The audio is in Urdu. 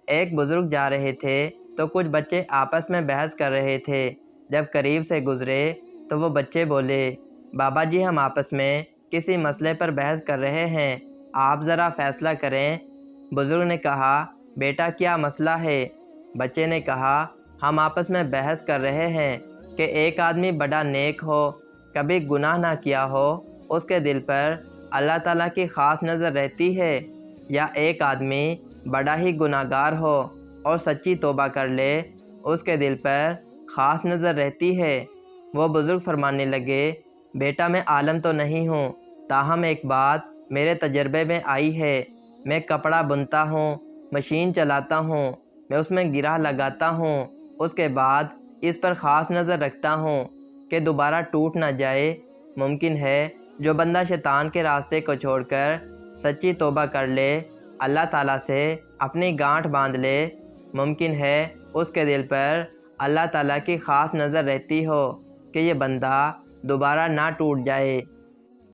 ایک بزرگ جا رہے تھے تو کچھ بچے آپس میں بحث کر رہے تھے۔ جب قریب سے گزرے تو وہ بچے بولے، بابا جی ہم آپس میں کسی مسئلے پر بحث کر رہے ہیں، آپ ذرا فیصلہ کریں۔ بزرگ نے کہا، بیٹا کیا مسئلہ ہے؟ بچے نے کہا، ہم آپس میں بحث کر رہے ہیں کہ ایک آدمی بڑا نیک ہو، کبھی گناہ نہ کیا ہو، اس کے دل پر اللہ تعالیٰ کی خاص نظر رہتی ہے، یا ایک آدمی بڑا ہی گناہ گار ہو اور سچی توبہ کر لے، اس کے دل پر خاص نظر رہتی ہے۔ وہ بزرگ فرمانے لگے، بیٹا میں عالم تو نہیں ہوں، تاہم ایک بات میرے تجربے میں آئی ہے، میں کپڑا بنتا ہوں، مشین چلاتا ہوں، میں اس میں گرہ لگاتا ہوں، اس کے بعد اس پر خاص نظر رکھتا ہوں کہ دوبارہ ٹوٹ نہ جائے۔ ممکن ہے جو بندہ شیطان کے راستے کو چھوڑ کر سچی توبہ کر لے، اللہ تعالیٰ سے اپنی گانٹھ باندھ لے، ممکن ہے اس کے دل پر اللہ تعالیٰ کی خاص نظر رہتی ہو کہ یہ بندہ دوبارہ نہ ٹوٹ جائے۔